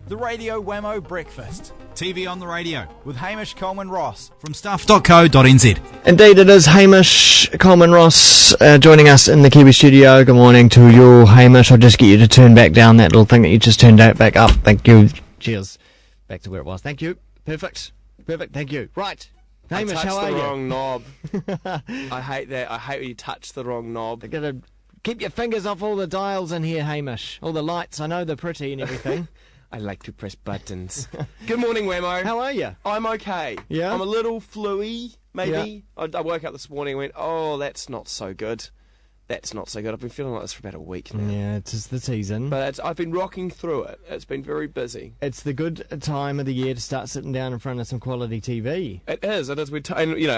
The Radio Wammo Breakfast. TV on the radio with Hamish Coleman-Ross from stuff.co.nz. Indeed, it is Hamish Coleman-Ross joining us in the Kiwi studio. Good morning to you, Hamish. I'll just get you to turn back down that little thing that you just turned back up. Thank you. Cheers. Back to where it was. Thank you. Perfect. Thank you. Right. Hamish, how are you? I touched the wrong knob. I hate that. I hate when you touch the wrong knob. You've got to keep your fingers off all the dials in here, Hamish. All the lights. I know they're pretty and everything. I like to press buttons. Good morning, Wammo. How are you? I'm okay. Yeah? I'm a little fluey, maybe. Yeah. I woke up this morning and went, oh, that's not so good. That's not so good. I've been feeling like this for about a week now. Yeah, it is the season. But I've been rocking through it. It's been very busy. It's the good time of the year to start sitting down in front of some quality TV. It is. And,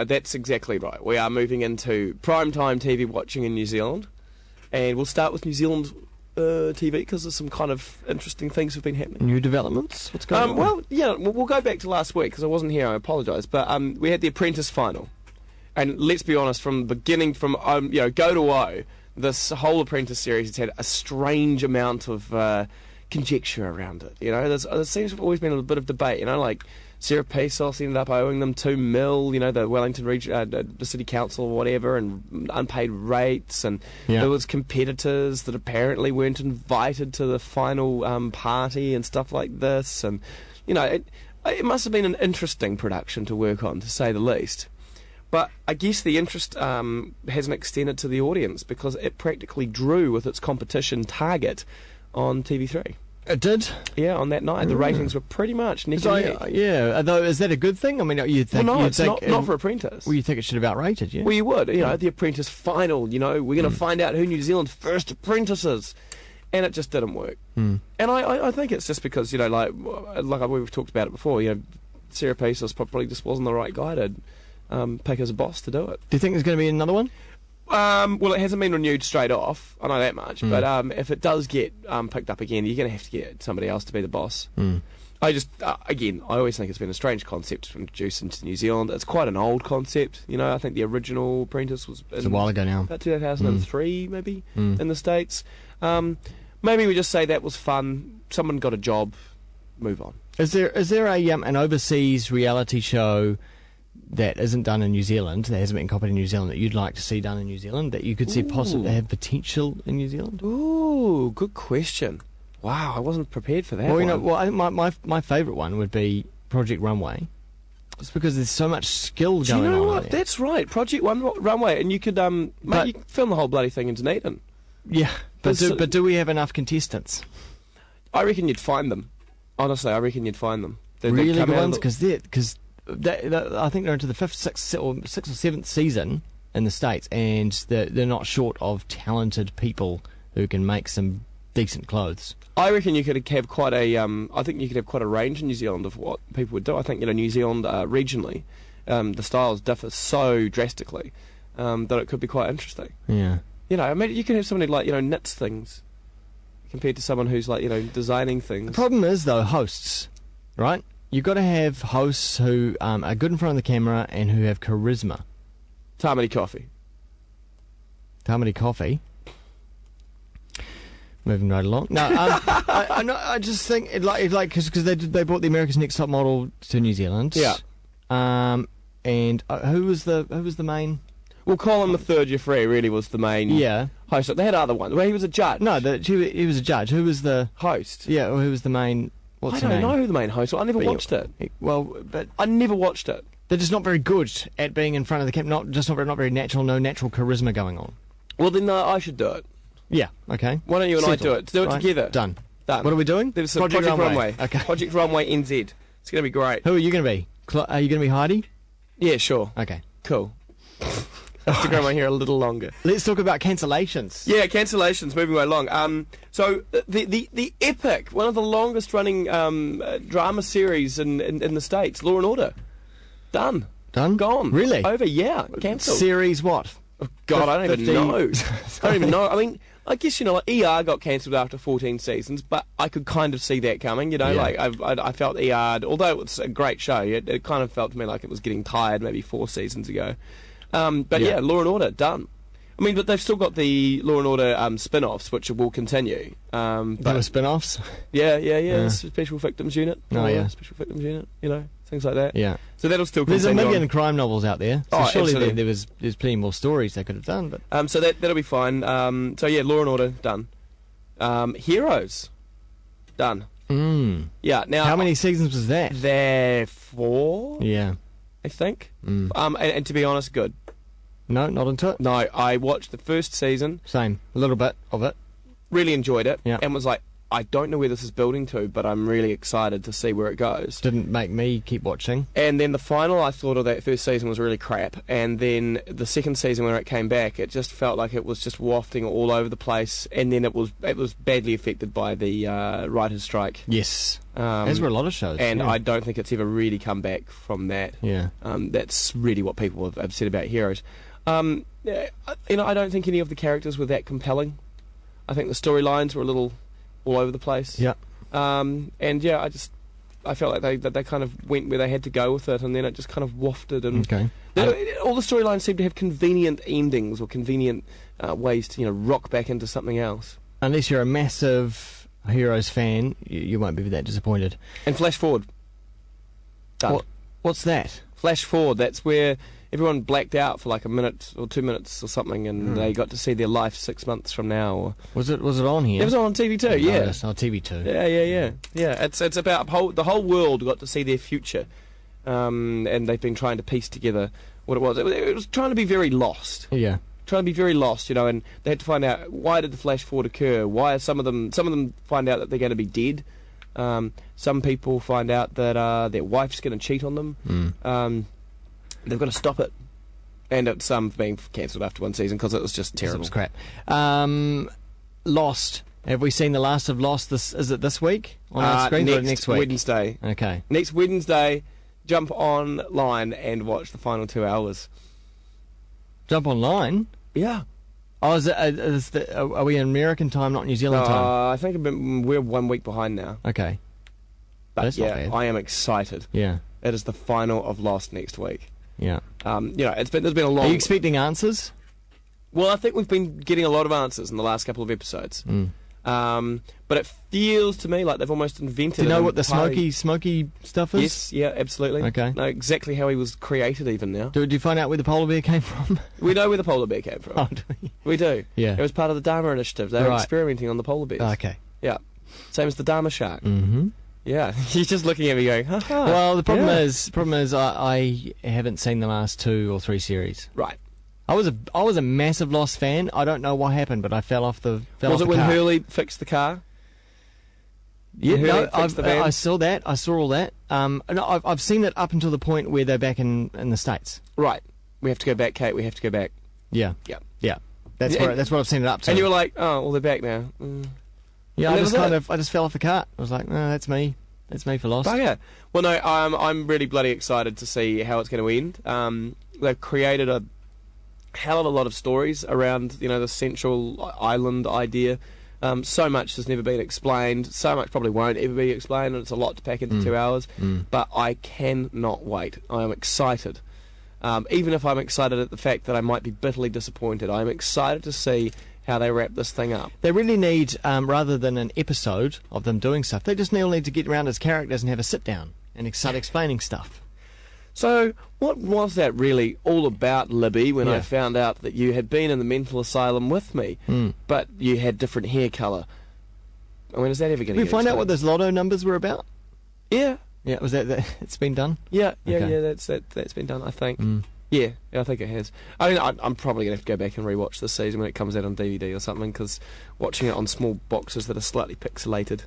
that's exactly right. We are moving into primetime TV watching in New Zealand. And we'll start with New Zealand TV because there's some kind of interesting things have been happening. New developments? What's going on? Well, yeah, we'll go back to last week because I wasn't here. I apologise. But we had the Apprentice final. And let's be honest, from the beginning, from go to O, this whole Apprentice series has had a strange amount of conjecture around it. You know, there seems to have always been a bit of debate. You know, like Sarah Pesos ended up owing them $2 million. You know, the Wellington region, the city council or whatever, and unpaid rates. And there was competitors that apparently weren't invited to the final party and stuff like this. And you know, it must have been an interesting production to work on, to say the least. But I guess the interest hasn't extended to the audience because it practically drew with its competition Target on TV3. It did? Yeah, on that night. The ratings were pretty much neck and neck. Yeah, although, is that a good thing? I mean, you think... Well, no, it's not for Apprentice. Well, you think it should have outrated, yeah? Well, you would. You know, the Apprentice final, you know, we're going to find out who New Zealand's first apprentice is. And it just didn't work. And I think it's just because, you know, like we've talked about it before, you know, Sarah Pesos probably just wasn't the right guy to pick as a boss to do it. Do you think there's going to be another one? Well, it hasn't been renewed straight off, I know that much, but if it does get picked up again, you're going to have to get somebody else to be the boss. I just, again, I always think it's been a strange concept to introduce into New Zealand. It's quite an old concept, you know. I think the original Apprentice was it's a while ago now. About 2003, maybe, in the States. Maybe we just say that was fun, someone got a job, move on. Is there an overseas reality show that isn't done in New Zealand, that hasn't been copied in New Zealand, that you'd like to see done in New Zealand, that you could see possibly have potential in New Zealand? Ooh, good question. Wow, I wasn't prepared for that. Well, you know, I think my favourite one would be Project Runway. It's because there's so much skill going on. Do you know what? That's right, Project Runway, and you could you could film the whole bloody thing in Dunedin. Yeah, but do we have enough contestants? I reckon you'd find them. Honestly, I reckon you'd find them. Really good ones, because I think they're into the sixth or seventh season in the States, and they're not short of talented people who can make some decent clothes. I reckon you could have quite a. I think you could have quite a range in New Zealand of what people would do. I think New Zealand regionally, the styles differ so drastically that it could be quite interesting. Yeah. You know, I mean, you could have somebody like knits things compared to someone who's like designing things. The problem is though, hosts, right? You've got to have hosts who are good in front of the camera and who have charisma. Tamati Coffee. Tamati Coffee. Moving right along. No, I just think because they brought the America's Next Top Model to New Zealand. Yeah. And who was the main? Well, Colin III Jeffrey really was the main host. They had other ones. Well, he was a judge. No, he was a judge. Who was the host? Yeah, well, who was the main? I don't know who the main host was. I never watched it. But I never watched it. They're just not very good at being in front of the camera. Not very natural. No natural charisma going on. Well, then I should do it. Yeah. Okay. Why don't you and I do it? Do it together. Done. What are we doing? There's Project Runway. Okay. Project Runway NZ. It's going to be great. Who are you going to be? Are you going to be Heidi? Yeah, sure. Okay. Cool. I have to grow my hair a little longer. Let's talk about Cancellations. Yeah, Cancellations, moving right along. So the epic, one of the longest running drama series in the States, Law and Order. Done? Gone. Really? Over, yeah. Cancelled. Series what? Oh, God, I don't even know. I don't even know. I mean, I guess, like ER got cancelled after 14 seasons, but I could kind of see that coming, like I felt ER, although it was a great show, it kind of felt to me like it was getting tired maybe 4 seasons ago. But yeah, Law and Order, done. I mean, but they've still got the Law and Order spin-offs, which will continue. There were spin-offs? Yeah. Special Victims Unit. Special Victims Unit, things like that. Yeah. So that'll still continue. There's a million crime novels out there, so surely absolutely. there's plenty more stories they could have done. But so that'll be fine. So yeah, Law and Order, done. Heroes, done. Yeah, now... How many seasons was that? There 4, Yeah. I think. And to be honest, good. No, not into it? No, I watched the first season. Same. A little bit of it. Really enjoyed it. Yeah. And was like, I don't know where this is building to, but I'm really excited to see where it goes. Didn't make me keep watching. And then the final, I thought, of that first season was really crap. And then the second season, when it came back, it just felt like it was just wafting all over the place. And then it was badly affected by the writers' strike. Yes. As were a lot of shows. And yeah. I don't think it's ever really come back from that. Yeah. That's really what people have said about Heroes. I don't think any of the characters were that compelling. I think the storylines were a little all over the place. Yeah. And yeah, I felt like they kind of went where they had to go with it, and then it just kind of wafted. And all the storylines seem to have convenient endings or convenient ways to rock back into something else. Unless you're a massive Heroes fan, you won't be that disappointed. And Flash Forward. Done. What's that? Flash Forward. That's where everyone blacked out for like a minute or 2 minutes or something, and they got to see their life 6 months from now. Or Was it on here? It was on TV too. Yeah. Oh, TV2. Yeah. It's about the whole world got to see their future, and they've been trying to piece together what it was. It was trying to be very lost. Yeah. Trying to be very lost, and they had to find out why did the flash forward occur. Why are some of them find out that they're going to be dead. Some people find out that their wife's going to cheat on them. They've got to stop it, and it's being cancelled after one season because it was just terrible. It was crap. Lost. Have we seen the last of Lost? Is it this week on our screen or next week? Wednesday. Okay. Next Wednesday, jump online and watch the final 2 hours. Jump online? Yeah. Oh, are we in American time, not New Zealand time? I think we're 1 week behind now. Okay. But that's not yeah, bad. I am excited. Yeah. It is the final of Lost next week. Yeah. There's been a long... Are you expecting answers? Well, I think we've been getting a lot of answers in the last couple of episodes. But it feels to me like they've almost invented... Do you know what the smoky stuff is? Yes, yeah, absolutely. Okay. Know exactly how he was created even now. Did you find out where the polar bear came from? We know where the polar bear came from. Oh, do we? We do. Yeah. It was part of the Dharma Initiative. They were Right. experimenting on the polar bears. Okay. Yeah. Same as the Dharma shark. Mm-hmm. Yeah. He's just looking at me going, ha-ha. Well, the problem is I haven't seen the last 2 or 3 series. Right. I was a massive Lost fan. I don't know what happened, but I fell off the Was it when car. Hurley fixed the car? Yeah, Hurley no, fixed the van? I saw that. I saw all that. No, I've seen it up until the point where they're back in the States. Right. We have to go back, Kate. We have to go back. Yeah. Yeah. Yeah. That's And- what I've seen it up to. And you were like, oh, well, they're back now. yeah, and that was I just fell off the cart. I was like, no, that's me. That's me for Lost. Bugger. Well, no, I'm really bloody excited to see how it's going to end. They've created a hell of a lot of stories around, the central island idea. So much has never been explained. So much probably won't ever be explained, and it's a lot to pack into 2 hours. But I cannot wait. I am excited. Even if I'm excited at the fact that I might be bitterly disappointed, I'm excited to see how they wrap this thing up. They really need, rather than an episode of them doing stuff, they just need to get around as characters and have a sit down and start explaining stuff. So, what was that really all about, Libby, when I found out that you had been in the mental asylum with me, but you had different hair colour? When is that ever going to Did we find out what those lotto numbers were about? Yeah. Yeah, was that it's been done? Yeah, Okay. that's been done, I think. Yeah, I think it has. I mean, I'm probably going to have to go back and rewatch this season when it comes out on DVD or something, because watching it on small boxes that are slightly pixelated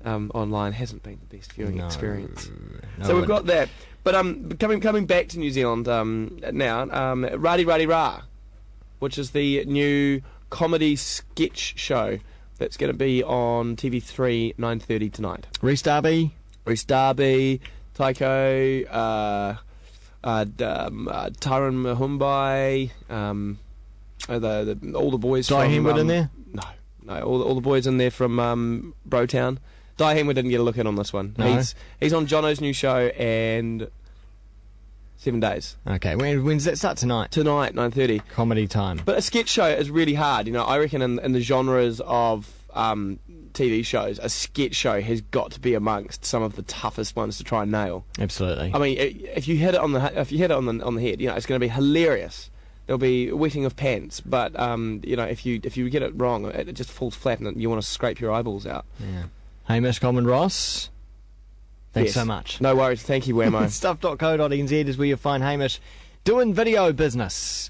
online hasn't been the best viewing experience. So we've got that. But coming back to New Zealand now, Radi Radi Ra, which is the new comedy sketch show that's going to be on TV3 9:30 tonight. Reece Darby, Taiko, Taran Mahumbai, all the boys Di from... Henwood in there? No, all the boys in there from Brotown. Di Henwood didn't get a look in on this one. No. He's on Jono's new show, and 7 days. Okay, when's that start? Tonight? Tonight, 9:30. Comedy time. But a sketch show is really hard. I reckon in the genres of TV shows, a sketch show has got to be amongst some of the toughest ones to try and nail. Absolutely. I mean, if you hit it on the head, it's going to be hilarious. There'll be wetting of pants, but if you get it wrong, it just falls flat, and you want to scrape your eyeballs out. Yeah. Hamish, Coleman-Ross, thanks so much. No worries. Thank you, Wammo. Stuff.co.nz is where you find Hamish doing video business.